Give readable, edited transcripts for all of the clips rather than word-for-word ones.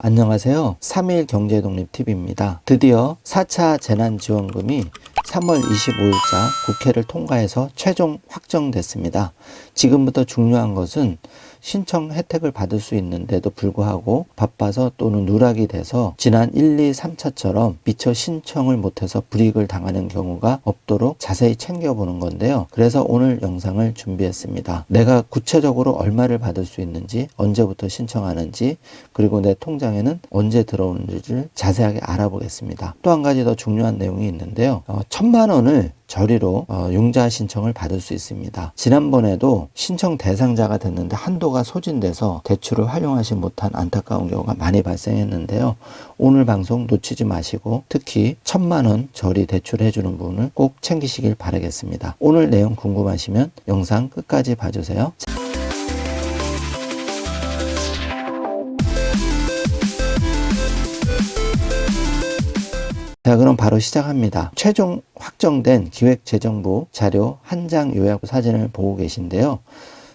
안녕하세요. 3일 경제독립TV입니다. 드디어 4차 재난지원금이 3월 25일자 국회를 통과해서 최종 확정됐습니다. 지금부터 중요한 것은 신청 혜택을 받을 수 있는데도 불구하고 바빠서 또는 누락이 돼서 지난 1, 2, 3차처럼 미처 신청을 못해서 불이익을 당하는 경우가 없도록 자세히 챙겨보는 건데요. 그래서 오늘 영상을 준비했습니다. 내가 구체적으로 얼마를 받을 수 있는지, 언제부터 신청하는지, 그리고 내 통장에는 언제 들어오는지를 자세하게 알아보겠습니다. 또 한 가지 더 중요한 내용이 있는데요. 1,000만 원을 저리로 융자 신청을 받을 수 있습니다. 지난번에도 신청 대상자가 됐는데 한도가 소진돼서 대출을 활용하지 못한 안타까운 경우가 많이 발생했는데요. 오늘 방송 놓치지 마시고 특히 1,000만 원 저리 대출해주는 부분을 꼭 챙기시길 바라겠습니다. 오늘 내용 궁금하시면 영상 끝까지 봐주세요. 자, 그럼 바로 시작합니다. 최종 확정된 기획재정부 자료 한 장 요약 사진을 보고 계신데요.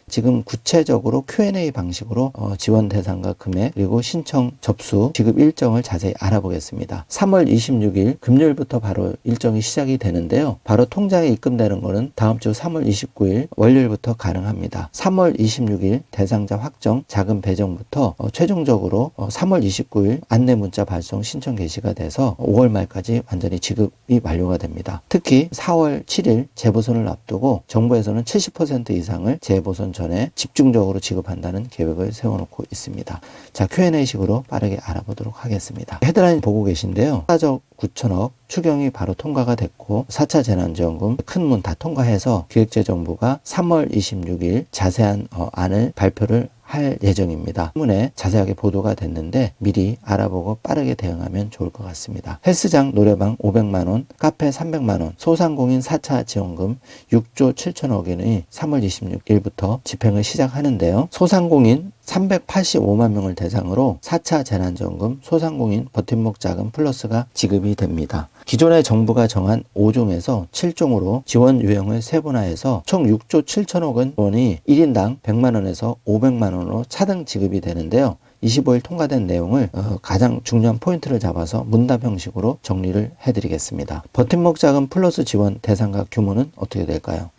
지금 구체적으로 Q&A 방식으로 지원 대상과 금액 그리고 신청 접수 지급 일정을 자세히 알아보겠습니다. 3월 26일 금요일부터 바로 일정이 시작이 되는데요. 바로 통장에 입금되는 거는 다음 주 3월 29일 월요일부터 가능합니다. 3월 26일 대상자 확정 자금 배정부터 최종적으로 3월 29일 안내 문자 발송 신청 개시가 돼서 5월 말까지 완전히 지급이 완료가 됩니다. 특히 4월 7일 재보선을 앞두고 정부에서는 70% 이상을 재보선 전에 집중적으로 지급한다는 계획을 세워놓고 있습니다. 자, Q&A식으로 빠르게 알아보도록 하겠습니다. 헤드라인 보고 계신데요. 4조 9천억 추경이 바로 통과가 됐고 4차 재난지원금 큰 문 다 통과해서 기획재정부가 3월 26일 자세한 안을 발표를 할 예정입니다. 신문에 자세하게 보도가 됐는데 미리 알아보고 빠르게 대응하면 좋을 것 같습니다. 헬스장, 노래방 500만원, 카페 300만원, 소상공인 4차 지원금 6조 7천억 원이 3월 26일부터 집행을 시작하는데요. 소상공인 385만 명을 대상으로 4차 재난지원금 소상공인 버팀목 자금 플러스가 지급이 됩니다. 기존에 정부가 정한 5종에서 7종으로 지원 유형을 세분화해서 총 6조 7천억 원이 1인당 100만 원에서 500만 원으로 차등 지급이 되는데요. 25일 통과된 내용을 가장 중요한 포인트를 잡아서 문답 형식으로 정리를 해드리겠습니다. 버팀목 자금 플러스 지원 대상과 규모는 어떻게 될까요?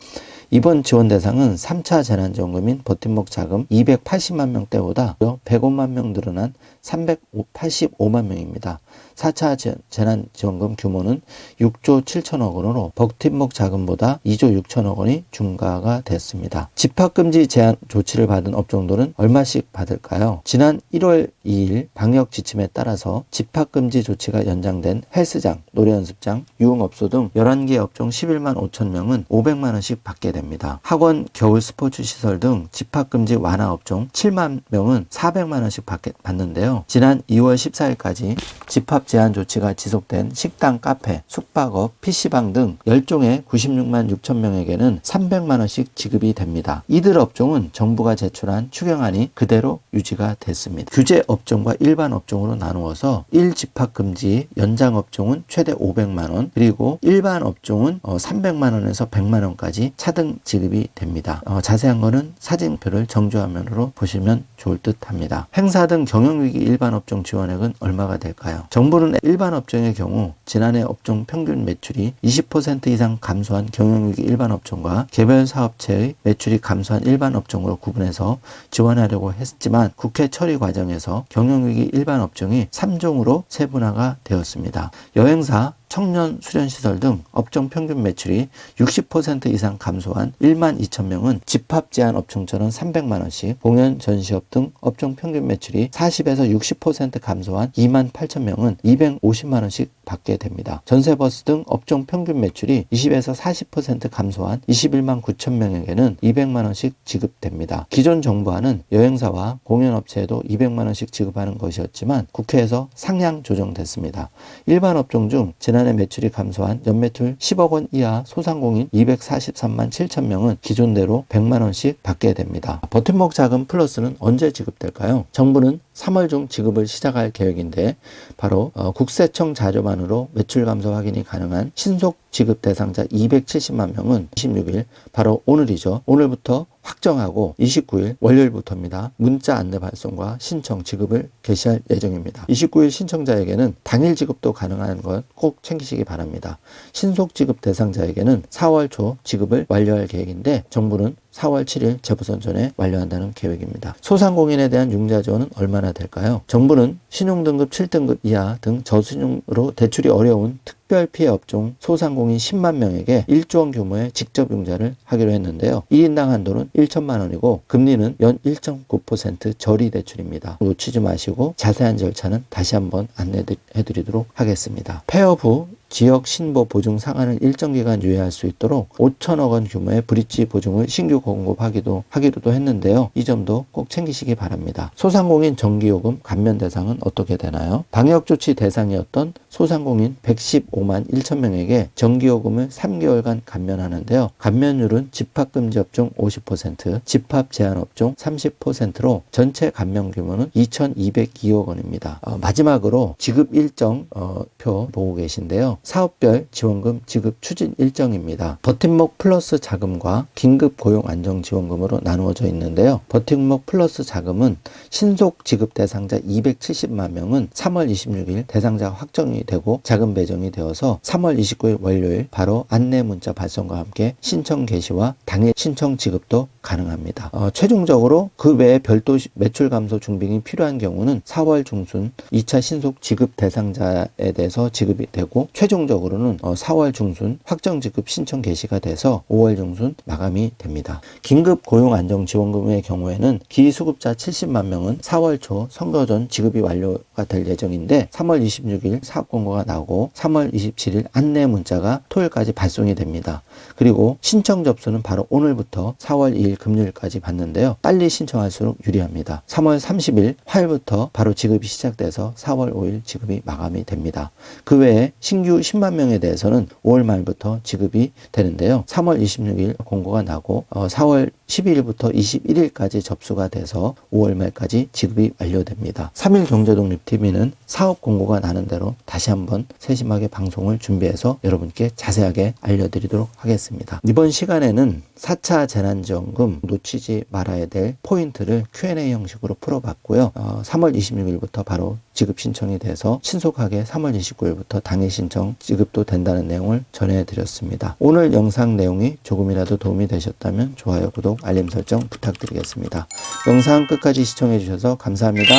이번 지원 대상은 3차 재난지원금인 버팀목 자금 280만 명대보다 105만 명 늘어난 385만 명입니다. 4차 재난지원금 규모는 6조 7천억 원으로 버팀목 자금보다 2조 6천억 원이 중과가 됐습니다. 집합금지 제한 조치를 받은 업종들은 얼마씩 받을까요? 지난 1월 2일 방역 지침에 따라서 집합금지 조치가 연장된 헬스장, 노래연습장, 유흥업소 등 11개 업종 11만 5천 명은 500만 원씩 받게 됩니다. 학원, 겨울 스포츠 시설 등 집합금지 완화 업종 7만 명은 400만 원씩 받는데요. 지난 2월 14일까지 집합 제한 조치가 지속된 식당, 카페, 숙박업, PC방 등 10종의 96만 6천 명에게는 300만 원씩 지급이 됩니다. 이들 업종은 정부가 제출한 추경안이 그대로 유지가 됐습니다. 규제 업종과 일반 업종으로 나누어서 1집합금지 연장 업종은 최대 500만 원, 그리고 일반 업종은 300만 원에서 100만 원까지 차등 지급이 됩니다. 자세한 거는 사진표를 정주화면으로 보시면 좋을 듯 합니다. 행사 등 경영위기 일반 업종 지원액은 얼마가 될까요? 정부는 일반 업종의 경우 지난해 업종 평균 매출이 20% 이상 감소한 경영위기 일반 업종과 개별 사업체의 매출이 감소한 일반 업종으로 구분해서 지원하려고 했지만 국회 처리 과정에서 경영위기 일반 업종이 3종으로 세분화가 되었습니다. 여행사, 청년 수련시설 등 업종 평균 매출이 60% 이상 감소한 1만 2천 명은 집합 제한 업종처럼 300만 원씩, 공연, 전시업 등 업종 평균 매출이 40에서 60% 감소한 2만 8천 명은 250만 원씩 받게 됩니다. 전세버스 등 업종 평균 매출이 20에서 40% 감소한 21만 9천 명에게는 200만 원씩 지급됩니다. 기존 정부안은 여행사와 공연업체에도 200만 원씩 지급하는 것이었지만 국회에서 상향 조정됐습니다. 일반 업종 중 지난해 매출이 감소한 연매출 10억 원 이하 소상공인 243만 7천 명은 기존대로 100만 원씩 받게 됩니다. 버팀목 자금 플러스는 언제 지급될까요? 정부는 3월 중 지급을 시작할 계획인데 바로 국세청 자료만으로 매출 감소 확인이 가능한 신속 지급 대상자 270만 명은 26일 바로 오늘이죠. 오늘부터 확정하고 29일 월요일부터입니다. 문자 안내 발송과 신청 지급을 개시할 예정입니다. 29일 신청자에게는 당일 지급도 가능한 것 꼭 챙기시기 바랍니다. 신속 지급 대상자에게는 4월 초 지급을 완료할 계획인데 정부는 4월 7일 재보선 전에 완료한다는 계획입니다. 소상공인에 대한 융자 지원은 얼마나 될까요? 정부는 신용등급 7등급 이하 등 저신용으로 대출이 어려운 특별 피해 업종 소상공인 10만 명에게 1조 원 규모의 직접 융자를 하기로 했는데요. 1인당 한도는 1천만 원이고 금리는 연 1.9% 저리 대출입니다. 놓치지 마시고 자세한 절차는 다시 한번 안내해드리도록 하겠습니다. 폐업 후 지역 신보 보증 상한을 일정 기간 유예할 수 있도록 5천억 원 규모의 브릿지 보증을 신규 공급하기도 했는데요. 이 점도 꼭 챙기시기 바랍니다. 소상공인 전기요금 감면 대상은 어떻게 되나요? 방역조치 대상이었던 소상공인 115만 1천 명에게 전기요금을 3개월간 감면하는데요. 감면율은 집합금지 업종 50%, 집합 제한 업종 30%로 전체 감면 규모는 2,202억 원입니다. 마지막으로 지급 일정표 보고 계신데요. 사업별 지원금 지급 추진 일정입니다. 버팀목 플러스 자금과 긴급 고용 안정 지원금으로 나누어져 있는데요. 버팀목 플러스 자금은 신속 지급 대상자 270만 명은 3월 26일 대상자 확정이 되고 자금 배정이 되어서 3월 29일 월요일 바로 안내 문자 발송과 함께 신청 개시와 당일 신청 지급도 가능합니다. 최종적으로 그 외에 별도 매출 감소 중빙이 필요한 경우는 4월 중순 2차 신속 지급 대상자에 대해서 지급이 되고 최종적으로는 4월 중순 확정 지급 신청 개시가 돼서 5월 중순 마감이 됩니다. 긴급 고용 안정 지원금의 경우에는 기수급자 70만 명은 4월 초 선거 전 지급이 완료가 될 예정인데 3월 26일 사업 공고가 나오고 3월 27일 안내 문자가 토요일까지 발송이 됩니다. 그리고 신청 접수는 바로 오늘부터 4월 2일 금요일까지 받는데요. 빨리 신청할수록 유리합니다. 3월 30일 화요일부터 바로 지급이 시작돼서 4월 5일 지급이 마감이 됩니다. 그 외에 신규 10만 명에 대해서는 5월 말부터 지급이 되는데요. 3월 26일 공고가 나고 4월 12일부터 21일까지 접수가 돼서 5월 말까지 지급이 완료됩니다. 3일 경제독립TV는 사업 공고가 나는 대로 다시 한번 세심하게 방송을 준비해서 여러분께 자세하게 알려드리도록 하겠습니다. 이번 시간에는 4차 재난지원금 놓치지 말아야 될 포인트를 Q&A 형식으로 풀어봤고요. 3월 26일부터 바로 지급 신청이 돼서 신속하게 3월 29일부터 당일 신청 지급도 된다는 내용을 전해드렸습니다. 오늘 영상 내용이 조금이라도 도움이 되셨다면 좋아요, 구독, 알림 설정 부탁드리겠습니다. 영상 끝까지 시청해 주셔서 감사합니다.